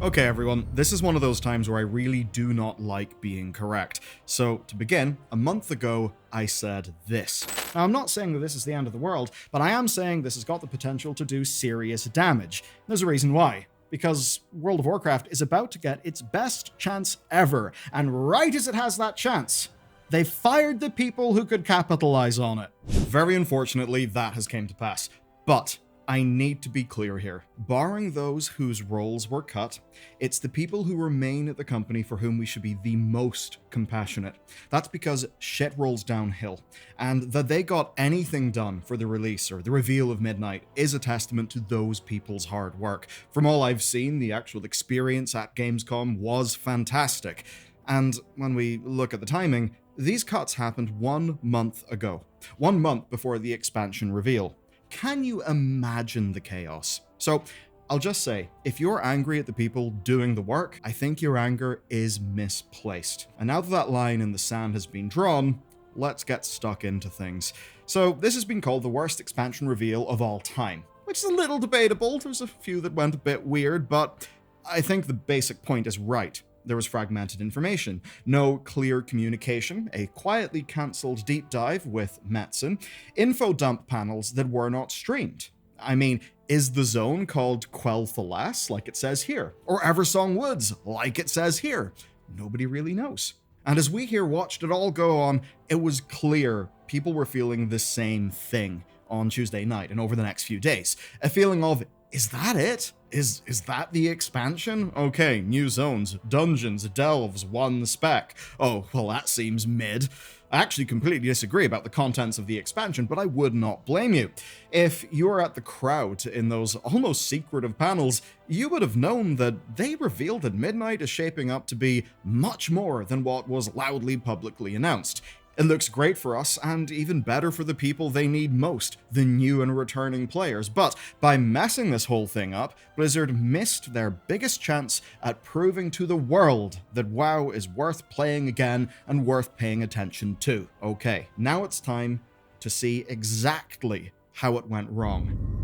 Okay everyone, this is one of those times where I really do not like being correct. So to begin, a month ago I said this. Now I'm not saying that this is the end of the world, but I am saying this has got the potential to do serious damage. There's a reason why. Because World of Warcraft is about to get its best chance ever, and right as it has that chance, they fired the people who could capitalize on it. Very unfortunately, that has come to pass. But I need to be clear here. Barring those whose roles were cut, it's the people who remain at the company for whom we should be the most compassionate. That's because shit rolls downhill, and that they got anything done for the release or the reveal of Midnight is a testament to those people's hard work. From all I've seen, the actual experience at Gamescom was fantastic. And when we look at the timing, these cuts happened 1 month ago. 1 month before the expansion reveal. Can you imagine the chaos? So I'll just say, if you're angry at the people doing the work, I think your anger is misplaced. And now that that line in the sand has been drawn, let's get stuck into things. So this has been called the worst expansion reveal of all time, which is a little debatable. There's a few that went a bit weird, but I think the basic point is right. There was fragmented information, no clear communication, a quietly cancelled deep dive with Metzen, info dump panels that were not streamed. I mean, is the zone called Quel'Thalas, like it says here? Or Eversong Woods, like it says here? Nobody really knows. And as we here watched it all go on, it was clear people were feeling the same thing on Tuesday night and over the next few days. A feeling of, is that it? Is that the expansion? Okay, new zones, dungeons, delves, one spec. Oh, well that seems mid. I actually completely disagree about the contents of the expansion, but I would not blame you. If you were at the crowd in those almost secretive panels, you would have known that they revealed that Midnight is shaping up to be much more than what was loudly publicly announced. It looks great for us, and even better for the people they need most, the new and returning players. But by messing this whole thing up, Blizzard missed their biggest chance at proving to the world that WoW is worth playing again and worth paying attention to. Okay, now it's time to see exactly how it went wrong.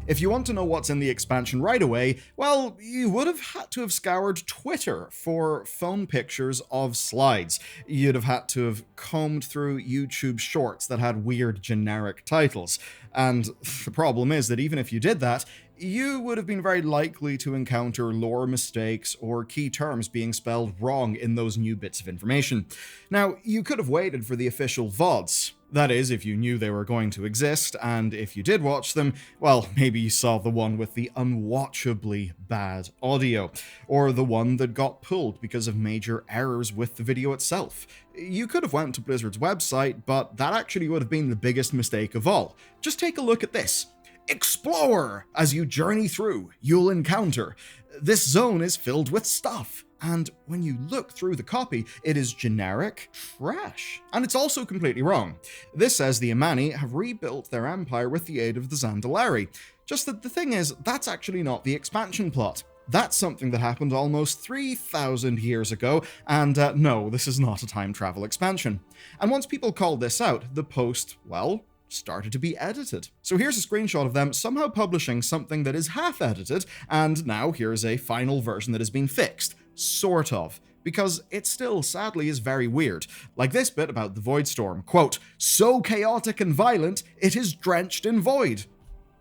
If you want to know what's in the expansion right away, well, you would have had to have scoured Twitter for phone pictures of slides. You'd have had to have combed through YouTube shorts that had weird generic titles. And the problem is that even if you did that, you would have been very likely to encounter lore mistakes or key terms being spelled wrong in those new bits of information. Now, you could have waited for the official VODs. That is, if you knew they were going to exist, and if you did watch them, well, maybe you saw the one with the unwatchably bad audio, or the one that got pulled because of major errors with the video itself. You could have went to Blizzard's website, but that actually would have been the biggest mistake of all. Just take a look at this. Explore! As you journey through, you'll encounter. This zone is filled with stuff. And when you look through the copy, it is generic trash. And it's also completely wrong. This says the Imani have rebuilt their empire with the aid of the Zandalari. Just that the thing is, that's actually not the expansion plot. That's something that happened almost 3,000 years ago, and no, this is not a time travel expansion. And once people called this out, the post, well, started to be edited. So here's a screenshot of them somehow publishing something that is half edited, and now here's a final version that has been fixed. Sort of. Because it still, sadly, is very weird. Like this bit about the Void Storm, quote, "So chaotic and violent, it is drenched in void."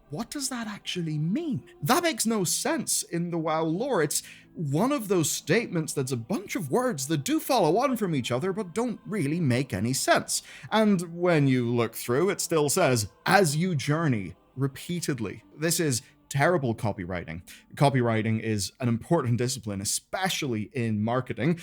What does that actually mean? That makes no sense in the WoW lore. It's one of those statements that's a bunch of words that do follow on from each other but don't really make any sense. And when you look through, it still says, "as you journey," repeatedly. This is terrible copywriting. Copywriting is an important discipline, especially in marketing.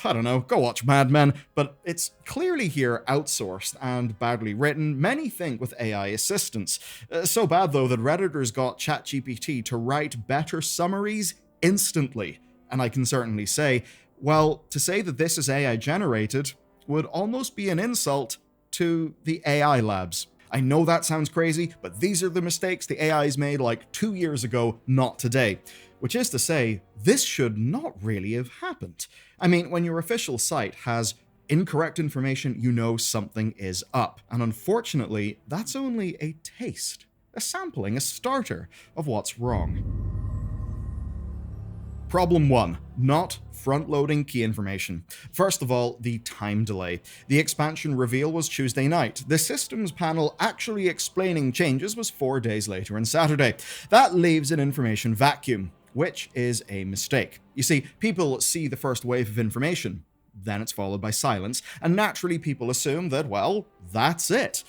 I don't know, go watch Mad Men, but it's clearly here outsourced and badly written. Many think with AI assistance. So bad though that Redditors got ChatGPT to write better summaries instantly. And I can certainly say, well, to say that this is AI generated would almost be an insult to the AI labs. I know that sounds crazy, but these are the mistakes the AI's made like 2 years ago, not today. Which is to say, this should not really have happened. I mean, when your official site has incorrect information, you know something is up. And unfortunately, that's only a taste, a sampling, a starter of what's wrong. Problem 1. Not front-loading key information. First of all, the time delay. The expansion reveal was Tuesday night. The systems panel actually explaining changes was 4 days later on Saturday. That leaves an information vacuum, which is a mistake. You see, people see the first wave of information, then it's followed by silence, and naturally people assume that, well, that's it.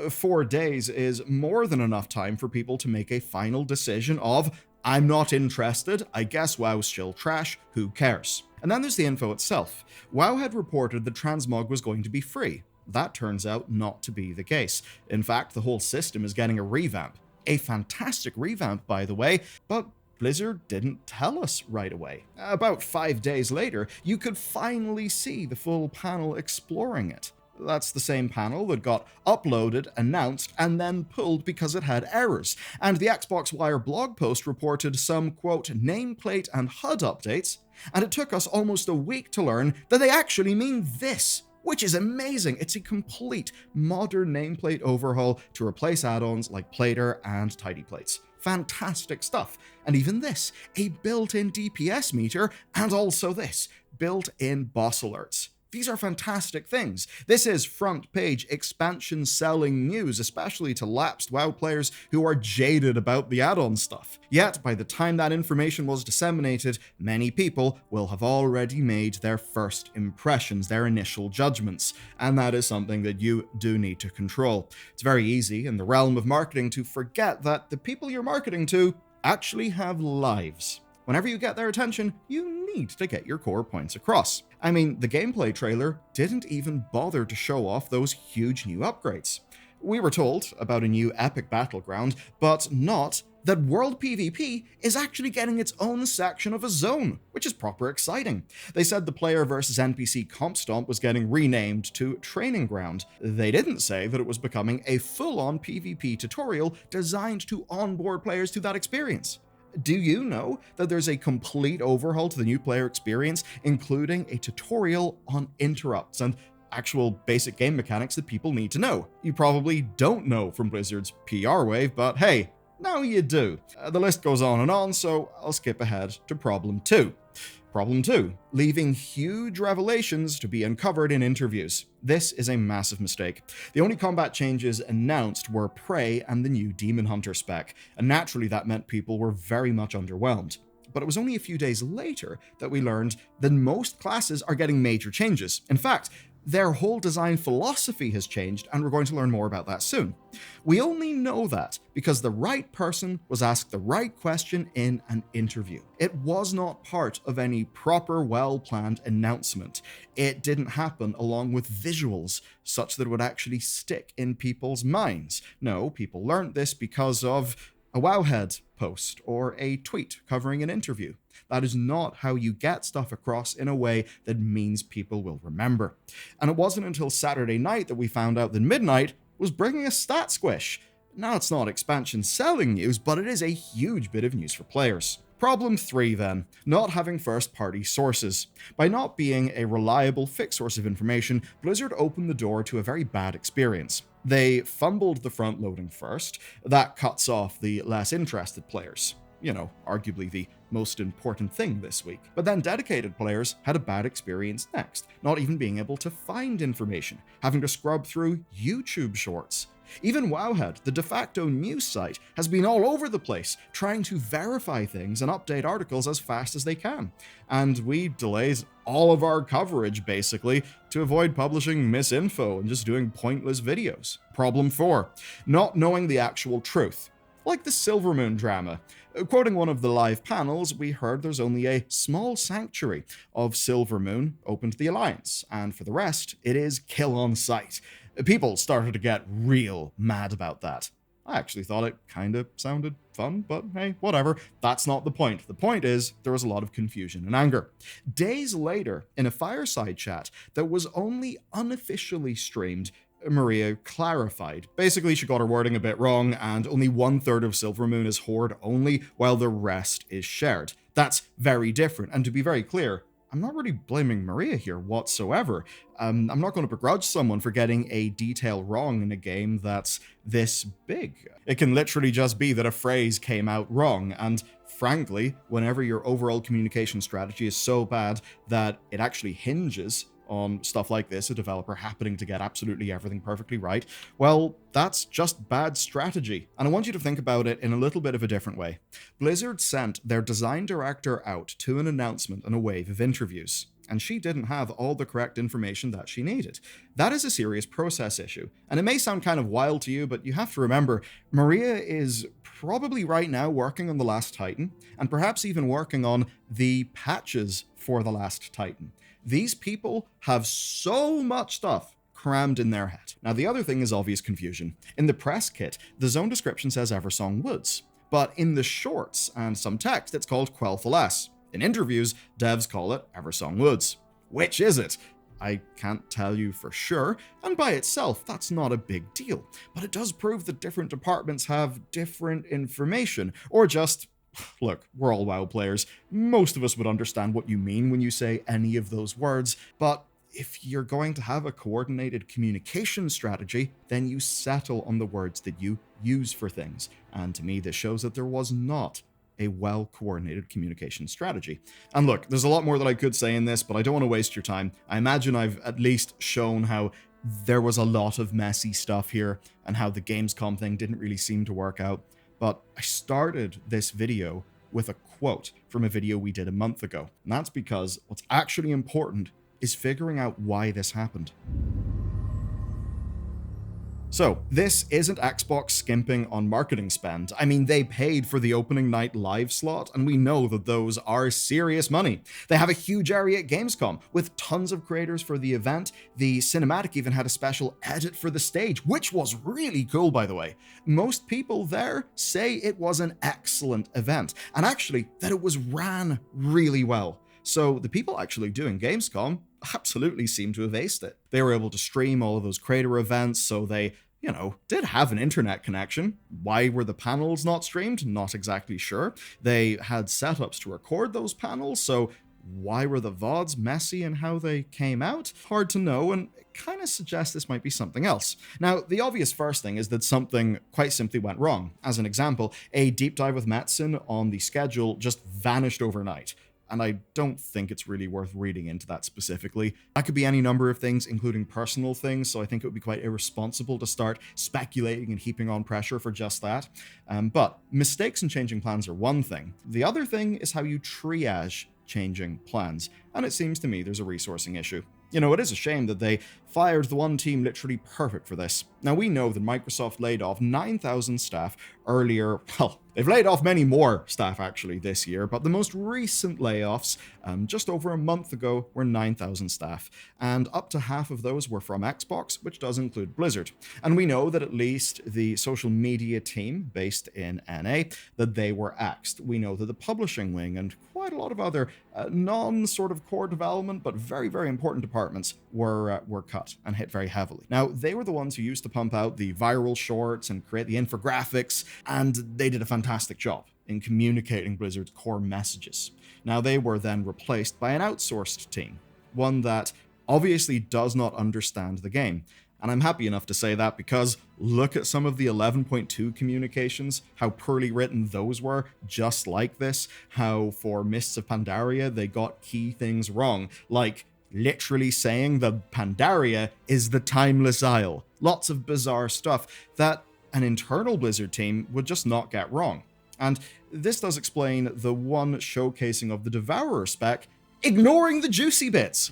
4 days is more than enough time for people to make a final decision of, I'm not interested, I guess WoW's still trash, who cares? And then there's the info itself. WoW had reported that transmog was going to be free. That turns out not to be the case. In fact, the whole system is getting a revamp. A fantastic revamp, by the way, but Blizzard didn't tell us right away. About 5 days later, you could finally see the full panel exploring it. That's the same panel that got uploaded, announced, and then pulled because it had errors. And the Xbox Wire blog post reported some, quote, nameplate and HUD updates, and it took us almost a week to learn that they actually mean this, which is amazing. It's a complete modern nameplate overhaul to replace add-ons like Plater and Tidy Plates. Fantastic stuff. And even this, a built-in DPS meter, and also this, built-in boss alerts. These are fantastic things. This is front-page expansion-selling news, especially to lapsed WoW players who are jaded about the add-on stuff. Yet, by the time that information was disseminated, many people will have already made their first impressions, their initial judgments, and that is something that you do need to control. It's very easy in the realm of marketing to forget that the people you're marketing to actually have lives. Whenever you get their attention, you need to get your core points across. I mean, the gameplay trailer didn't even bother to show off those huge new upgrades. We were told about a new epic battleground, but not that World PvP is actually getting its own section of a zone, which is proper exciting. They said the player versus NPC comp stomp was getting renamed to Training Ground. They didn't say that it was becoming a full-on PvP tutorial designed to onboard players to that experience. Do you know that there's a complete overhaul to the new player experience, including a tutorial on interrupts and actual basic game mechanics that people need to know? You probably don't know from Blizzard's PR wave, but hey, now you do. The list goes on, so I'll skip ahead to Problem 2. Problem 2, leaving huge revelations to be uncovered in interviews. This is a massive mistake. The only combat changes announced were Prey and the new Demon Hunter spec, and naturally that meant people were very much underwhelmed. But it was only a few days later that we learned that most classes are getting major changes. In fact, their whole design philosophy has changed, and we're going to learn more about that soon. We only know that because the right person was asked the right question in an interview. It was not part of any proper, well-planned announcement. It didn't happen along with visuals, such that it would actually stick in people's minds. No, people learned this because of a Wowhead post or a tweet covering an interview. That is not how you get stuff across in a way that means people will remember. And it wasn't until Saturday night that we found out that Midnight was bringing a stat squish. Now, it's not expansion selling news, but it is a huge bit of news for players. Problem 3 then, not having first-party sources. By not being a reliable fixed source of information, Blizzard opened the door to a very bad experience. They fumbled the front-loading first. That cuts off the less interested players. You know, arguably the most important thing this week. But then dedicated players had a bad experience next, not even being able to find information, having to scrub through YouTube shorts. Even Wowhead, the de facto news site, has been all over the place trying to verify things and update articles as fast as they can. And we delayed all of our coverage, basically, to avoid publishing misinfo and just doing pointless videos. Problem 4, not knowing the actual truth. Like the Silvermoon drama. Quoting one of the live panels, we heard there's only a small sanctuary of Silvermoon open to the Alliance, and for the rest, it is kill on sight. People started to get real mad about that. I actually thought it kinda sounded fun, but hey, whatever. That's not the point. The point is, there was a lot of confusion and anger. Days later, in a fireside chat that was only unofficially streamed, Maria clarified. Basically, she got her wording a bit wrong, and only 1/3 of Silvermoon is Horde only, while the rest is shared. That's very different, and to be very clear, I'm not really blaming Maria here whatsoever. I'm not going to begrudge someone for getting a detail wrong in a game that's this big. It can literally just be that a phrase came out wrong, and frankly, whenever your overall communication strategy is so bad that it actually hinges on stuff like this, a developer happening to get absolutely everything perfectly right, well, that's just bad strategy. And I want you to think about it in a little bit of a different way. Blizzard sent their design director out to an announcement and a wave of interviews, and she didn't have all the correct information that she needed. That is a serious process issue. And it may sound kind of wild to you, but you have to remember, Maria is probably right now working on The Last Titan, and perhaps even working on the patches for The Last Titan. These people have so much stuff crammed in their head. Now, the other thing is obvious confusion. In the press kit, the zone description says Eversong Woods, but in the shorts and some text, it's called Quel'Thalas. In interviews, devs call it Eversong Woods. Which is it? I can't tell you for sure, and by itself, that's not a big deal. But it does prove that different departments have different information, or just, look, we're all WoW players. Most of us would understand what you mean when you say any of those words, but if you're going to have a coordinated communication strategy, then you settle on the words that you use for things. And to me, this shows that there was not a well-coordinated communication strategy. And look, there's a lot more that I could say in this, but I don't want to waste your time. I imagine I've at least shown how there was a lot of messy stuff here and how the Gamescom thing didn't really seem to work out. But I started this video with a quote from a video we did a month ago. And that's because what's actually important is figuring out why this happened. So, this isn't Xbox skimping on marketing spend. I mean, they paid for the opening night live slot, and we know that those are serious money. They have a huge area at Gamescom, with tons of creators for the event. The cinematic even had a special edit for the stage, which was really cool, by the way. Most people there say it was an excellent event, and actually, that it was ran really well. So, the people actually doing Gamescom absolutely seem to have aced it. They were able to stream all of those creator events, so they, did have an internet connection. Why were the panels not streamed? Not exactly sure. They had setups to record those panels, so why were the VODs messy in how they came out? Hard to know, and it kind of suggests this might be something else. Now, the obvious first thing is that something quite simply went wrong. As an example, a deep dive with Metzen on the schedule just vanished overnight. And I don't think it's really worth reading into that specifically. That could be any number of things, including personal things, so I think it would be quite irresponsible to start speculating and heaping on pressure for just that. But mistakes in changing plans are one thing. The other thing is how you triage changing plans, and it seems to me there's a resourcing issue. It is a shame that they fired the one team literally perfect for this. Now, we know that Microsoft laid off 9,000 staff earlier. Well, they've laid off many more staff actually this year, but the most recent layoffs, just over a month ago, were 9,000 staff. And up to half of those were from Xbox, which does include Blizzard. And we know that at least the social media team based in NA, that they were axed. We know that the publishing wing and quite a lot of other non-sort of core development, but very, very important departments were cut and hit very heavily. Now, they were the ones who used to pump out the viral shorts and create the infographics, and they did a fantastic job in communicating Blizzard's core messages. Now, they were then replaced by an outsourced team, one that obviously does not understand the game. And I'm happy enough to say that because look at some of the 11.2 communications, how poorly written those were, just like this, how for Mists of Pandaria they got key things wrong, like literally saying that Pandaria is the Timeless Isle. Lots of bizarre stuff that an internal Blizzard team would just not get wrong. And this does explain the one showcasing of the Devourer spec, ignoring the juicy bits.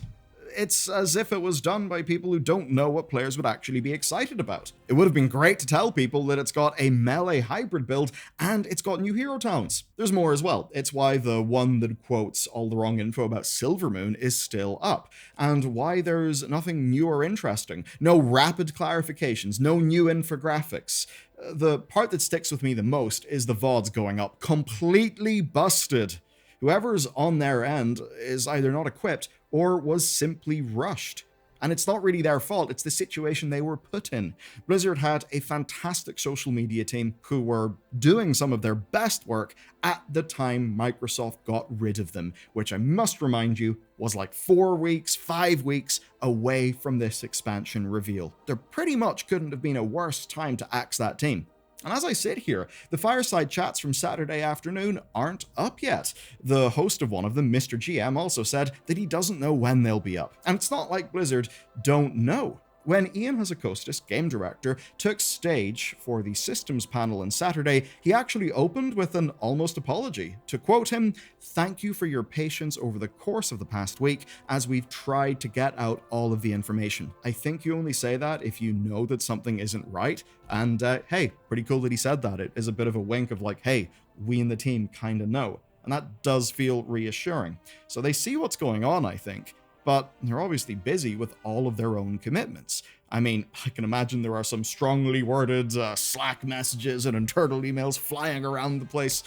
It's as if it was done by people who don't know what players would actually be excited about. It would have been great to tell people that it's got a melee hybrid build and it's got new hero talents. There's more as well. It's why the one that quotes all the wrong info about Silvermoon is still up, and why there's nothing new or interesting. No rapid clarifications, no new infographics. The part that sticks with me the most is the VODs going up completely busted. Whoever's on their end is either not equipped or was simply rushed. And it's not really their fault, it's the situation they were put in. Blizzard had a fantastic social media team who were doing some of their best work at the time Microsoft got rid of them, which I must remind you was like 4 weeks, 5 weeks away from this expansion reveal. There pretty much couldn't have been a worse time to axe that team. And as I sit here, the fireside chats from Saturday afternoon aren't up yet. The host of one of them, Mr. GM, also said that he doesn't know when they'll be up. And it's not like Blizzard don't know. When Ian Hazzikostas, game director, took stage for the systems panel on Saturday, he actually opened with an almost apology. To quote him, "Thank you for your patience over the course of the past week as we've tried to get out all of the information. I think you only say that if you know that something isn't right." And hey, pretty cool that he said that. It is a bit of a wink of like, hey, we in the team kind of know. And that does feel reassuring. So they see what's going on, I think. But they're obviously busy with all of their own commitments. I mean, I can imagine there are some strongly worded Slack messages and internal emails flying around the place.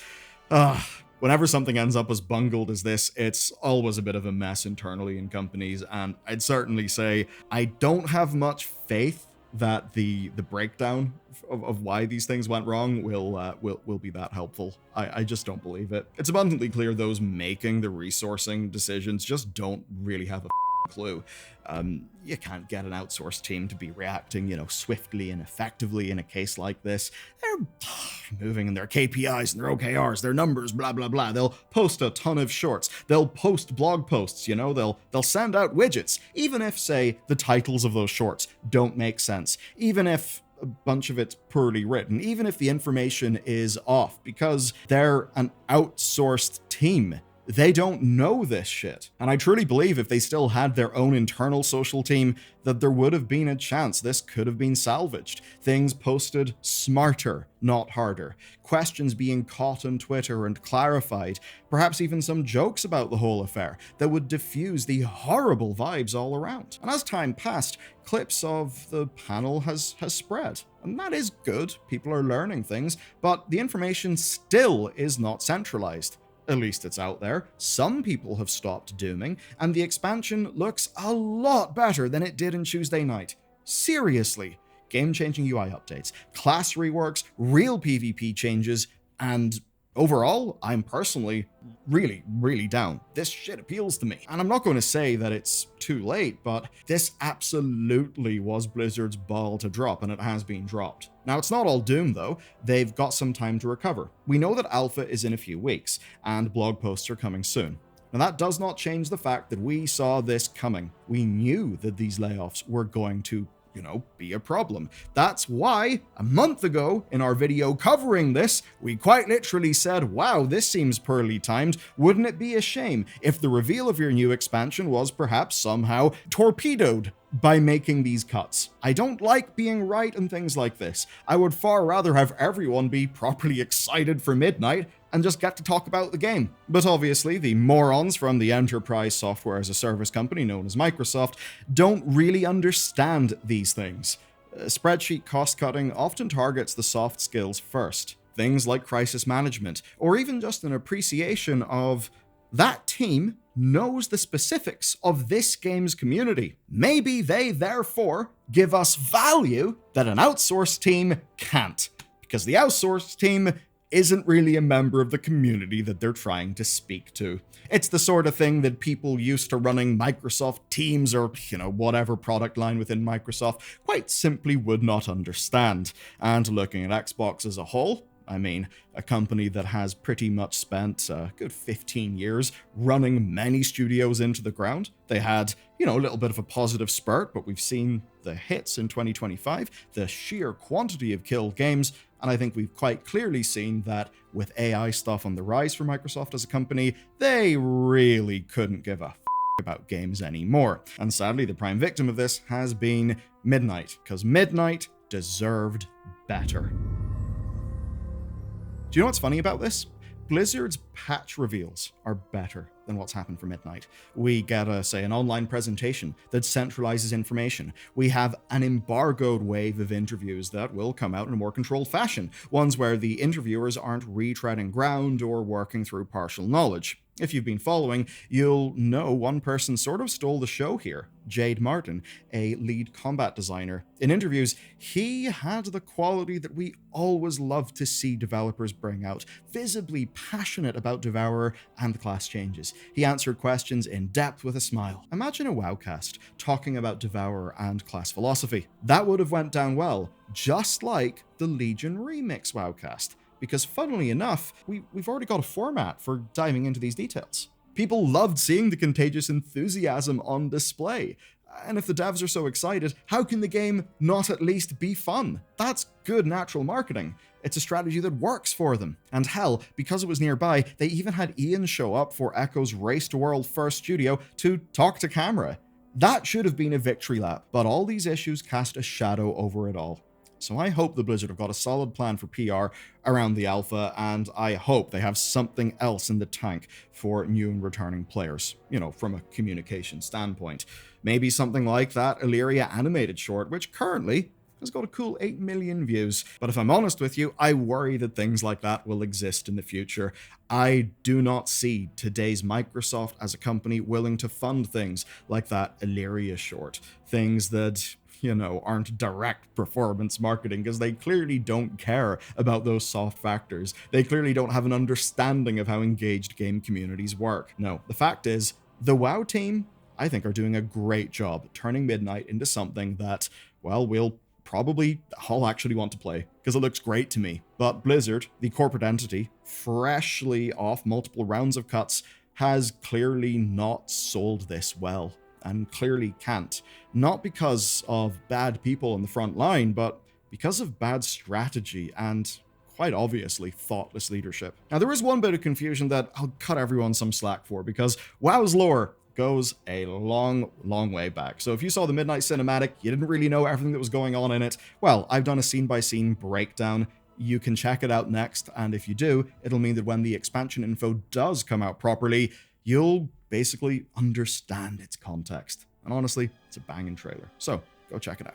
Whenever something ends up as bungled as this, it's always a bit of a mess internally in companies, and I'd certainly say I don't have much faith that the breakdown of why these things went wrong will be that helpful. I just don't believe it. It's abundantly clear those making the resourcing decisions just don't really have a clue. You can't get an outsourced team to be reacting, swiftly and effectively in a case like this. They're moving in their KPIs and their OKRs, their numbers, blah, blah, blah. They'll post a ton of shorts. They'll post blog posts, they'll send out widgets, even if, say, the titles of those shorts don't make sense, even if a bunch of it's poorly written, even if the information is off, because they're an outsourced team. They don't know this shit. And I truly believe if they still had their own internal social team, that there would have been a chance this could have been salvaged. Things posted smarter, not harder. Questions being caught on Twitter and clarified. Perhaps even some jokes about the whole affair that would diffuse the horrible vibes all around. And as time passed, clips of the panel has spread. And that is good. People are learning things, but the information still is not centralized. At least it's out there. Some people have stopped dooming, and the expansion looks a lot better than it did on Tuesday night. Seriously. Game-changing UI updates, class reworks, real PvP changes, and overall, I'm personally really, really down. This shit appeals to me. And I'm not going to say that it's too late, but this absolutely was Blizzard's ball to drop, and it has been dropped. Now, it's not all doom, though. They've got some time to recover. We know that Alpha is in a few weeks, and blog posts are coming soon. Now, that does not change the fact that we saw this coming. We knew that these layoffs were going to be a problem. That's why, a month ago, in our video covering this, we quite literally said, wow, this seems poorly timed. Wouldn't it be a shame if the reveal of your new expansion was perhaps somehow torpedoed by making these cuts? I don't like being right and things like this. I would far rather have everyone be properly excited for midnight and just get to talk about the game. But obviously, the morons from the enterprise software as a service company known as Microsoft don't really understand these things. Spreadsheet cost-cutting often targets the soft skills first. Things like crisis management, or even just an appreciation of that team knows the specifics of this game's community. Maybe they, therefore, give us value that an outsourced team can't, because the outsourced team isn't really a member of the community that they're trying to speak to. It's the sort of thing that people used to running Microsoft Teams or, whatever product line within Microsoft quite simply would not understand. And looking at Xbox as a whole, I mean, a company that has pretty much spent a good 15 years running many studios into the ground. They had, a little bit of a positive spurt, but we've seen the hits in 2025, the sheer quantity of killed games, and I think we've quite clearly seen that with AI stuff on the rise for Microsoft as a company, they really couldn't give a about games anymore. And sadly, the prime victim of this has been Midnight, because Midnight deserved better. Do you know what's funny about this? Blizzard's patch reveals are better than what's happened for Midnight. We get, an online presentation that centralizes information. We have an embargoed wave of interviews that will come out in a more controlled fashion, ones where the interviewers aren't retreading ground or working through partial knowledge. If you've been following, you'll know one person sort of stole the show here, Jade Martin, a lead combat designer. In interviews, he had the quality that we always love to see developers bring out, visibly passionate about Devourer and class changes. He answered questions in depth with a smile. Imagine a WoWcast talking about Devourer and class philosophy. That would have went down well, just like the Legion Remix WoWcast. Because funnily enough, we've already got a format for diving into these details. People loved seeing the contagious enthusiasm on display. And if the devs are so excited, how can the game not at least be fun? That's good natural marketing. It's a strategy that works for them. And hell, because it was nearby, they even had Ian show up for Echo's Race to World First Studio to talk to camera. That should have been a victory lap, but all these issues cast a shadow over it all. So I hope the Blizzard have got a solid plan for PR around the alpha, and I hope they have something else in the tank for new and returning players, from a communication standpoint. Maybe something like that Illyria animated short, which currently has got a cool 8 million views. But if I'm honest with you, I worry that things like that will exist in the future. I do not see today's Microsoft as a company willing to fund things like that Illyria short. Things that aren't direct performance marketing, because they clearly don't care about those soft factors. They clearly don't have an understanding of how engaged game communities work. No, the fact is, the WoW team, I think, are doing a great job turning Midnight into something that, we'll probably all actually want to play, because it looks great to me. But Blizzard, the corporate entity, freshly off multiple rounds of cuts, has clearly not sold this well. And clearly can't. Not because of bad people on the front line, but because of bad strategy and, quite obviously, thoughtless leadership. Now, there is one bit of confusion that I'll cut everyone some slack for, because WoW's lore goes a long, long way back. So if you saw the Midnight Cinematic, you didn't really know everything that was going on in it, well, I've done a scene-by-scene breakdown. You can check it out next, and if you do, it'll mean that when the expansion info does come out properly, you'll basically understand its context. And honestly, it's a banging trailer. So go check it out.